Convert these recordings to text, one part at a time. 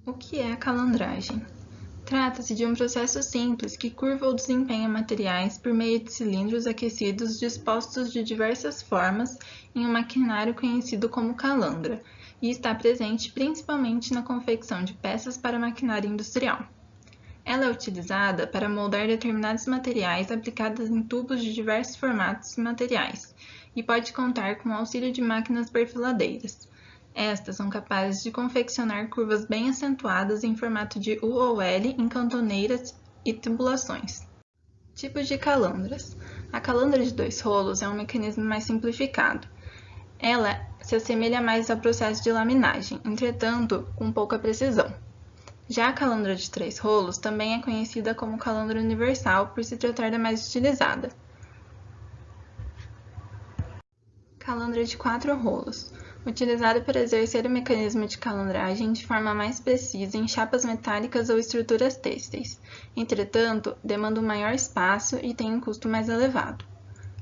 O que é a calandragem? Trata-se de um processo simples que curva ou desempenha materiais por meio de cilindros aquecidos dispostos de diversas formas em um maquinário conhecido como calandra, e está presente principalmente na confecção de peças para maquinária industrial. Ela é utilizada para moldar determinados materiais aplicados em tubos de diversos formatos e materiais, e pode contar com o auxílio de máquinas perfiladeiras. Estas são capazes de confeccionar curvas bem acentuadas em formato de U ou L em cantoneiras e tubulações. Tipos de calandras. A calandra de 2 rolos é um mecanismo mais simplificado. Ela se assemelha mais ao processo de laminagem, entretanto, com pouca precisão. Já a calandra de 3 rolos também é conhecida como calandra universal por se tratar da mais utilizada. Calandra de 4 rolos, utilizada para exercer o mecanismo de calandragem de forma mais precisa em chapas metálicas ou estruturas têxteis. Entretanto, demanda um maior espaço e tem um custo mais elevado.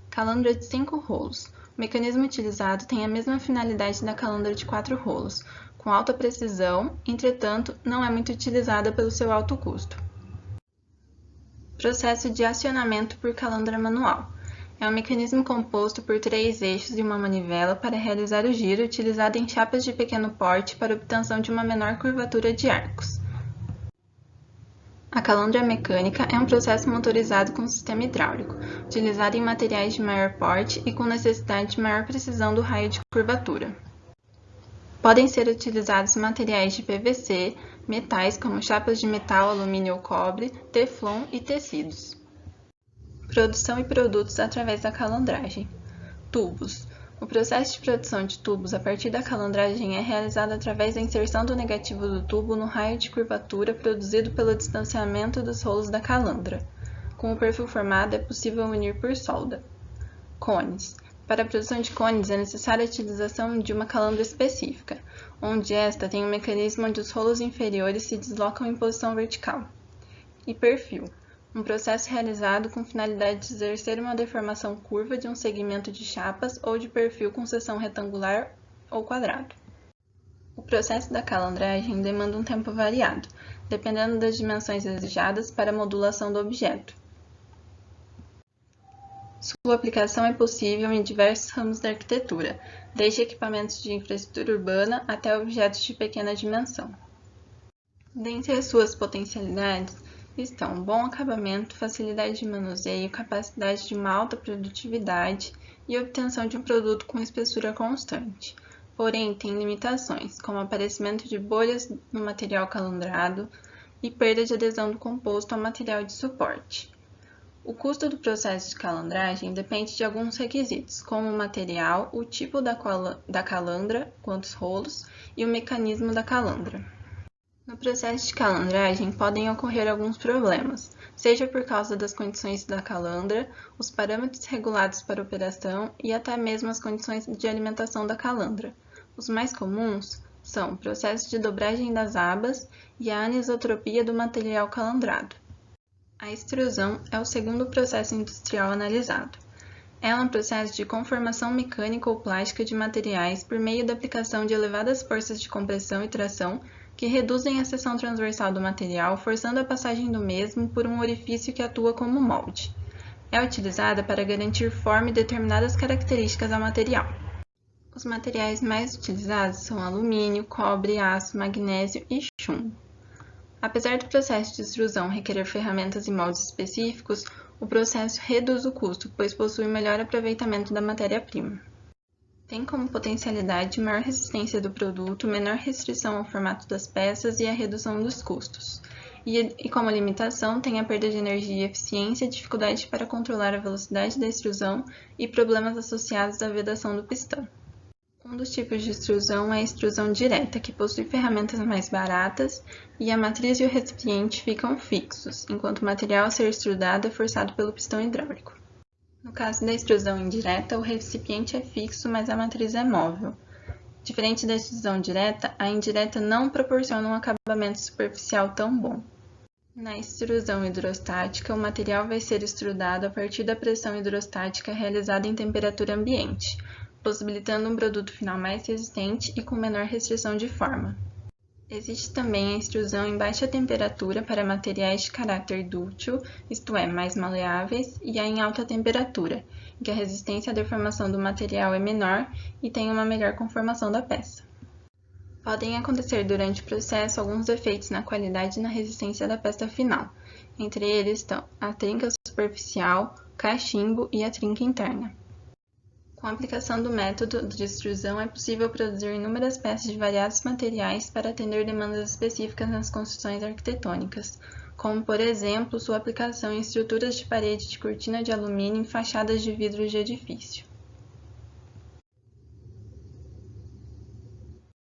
Calandra de 5 rolos. O mecanismo utilizado tem a mesma finalidade da calandra de 4 rolos, com alta precisão, entretanto, não é muito utilizada pelo seu alto custo. Processo de acionamento por calandra manual. É um mecanismo composto por 3 eixos e uma manivela para realizar o giro, utilizado em chapas de pequeno porte para obtenção de uma menor curvatura de arcos. A calandra mecânica é um processo motorizado com sistema hidráulico, utilizado em materiais de maior porte e com necessidade de maior precisão do raio de curvatura. Podem ser utilizados materiais de PVC, metais como chapas de metal, alumínio ou cobre, teflon e tecidos. Produção e produtos através da calandragem. Tubos. O processo de produção de tubos a partir da calandragem é realizado através da inserção do negativo do tubo no raio de curvatura produzido pelo distanciamento dos rolos da calandra. Com o perfil formado, é possível unir por solda. Cones. Para a produção de cones é necessária a utilização de uma calandra específica, onde esta tem um mecanismo onde os rolos inferiores se deslocam em posição vertical. E perfil. Um processo realizado com finalidade de exercer uma deformação curva de um segmento de chapas ou de perfil com seção retangular ou quadrado. O processo da calandragem demanda um tempo variado, dependendo das dimensões desejadas para a modulação do objeto. Sua aplicação é possível em diversos ramos da arquitetura, desde equipamentos de infraestrutura urbana até objetos de pequena dimensão. Dentre as suas potencialidades estão bom acabamento, facilidade de manuseio, capacidade de uma alta produtividade e obtenção de um produto com espessura constante. Porém, tem limitações, como aparecimento de bolhas no material calandrado e perda de adesão do composto ao material de suporte. O custo do processo de calandragem depende de alguns requisitos, como o material, o tipo da calandra, quantos rolos, e o mecanismo da calandra. No processo de calandragem podem ocorrer alguns problemas, seja por causa das condições da calandra, os parâmetros regulados para operação e até mesmo as condições de alimentação da calandra. Os mais comuns são o processo de dobragem das abas e a anisotropia do material calandrado. A extrusão é o segundo processo industrial analisado. Ela é um processo de conformação mecânica ou plástica de materiais por meio da aplicação de elevadas forças de compressão e tração que reduzem a seção transversal do material, forçando a passagem do mesmo por um orifício que atua como molde. É utilizada para garantir forma e determinadas características ao material. Os materiais mais utilizados são alumínio, cobre, aço, magnésio e chumbo. Apesar do processo de extrusão requerer ferramentas e moldes específicos, o processo reduz o custo, pois possui melhor aproveitamento da matéria-prima. Tem como potencialidade maior resistência do produto, menor restrição ao formato das peças e a redução dos custos. E como limitação, tem a perda de energia e eficiência, dificuldade para controlar a velocidade da extrusão e problemas associados à vedação do pistão. Um dos tipos de extrusão é a extrusão direta, que possui ferramentas mais baratas e a matriz e o recipiente ficam fixos, enquanto o material a ser extrudado é forçado pelo pistão hidráulico. No caso da extrusão indireta, o recipiente é fixo, mas a matriz é móvel. Diferente da extrusão direta, a indireta não proporciona um acabamento superficial tão bom. Na extrusão hidrostática, o material vai ser extrudado a partir da pressão hidrostática realizada em temperatura ambiente, possibilitando um produto final mais resistente e com menor restrição de forma. Existe também a extrusão em baixa temperatura para materiais de caráter dúctil, isto é, mais maleáveis, e a em alta temperatura, em que a resistência à deformação do material é menor e tem uma melhor conformação da peça. Podem acontecer durante o processo alguns defeitos na qualidade e na resistência da peça final. Entre eles estão a trinca superficial, o cachimbo e a trinca interna. Com a aplicação do método de extrusão, é possível produzir inúmeras peças de variados materiais para atender demandas específicas nas construções arquitetônicas, como, por exemplo, sua aplicação em estruturas de parede de cortina de alumínio e fachadas de vidro de edifício.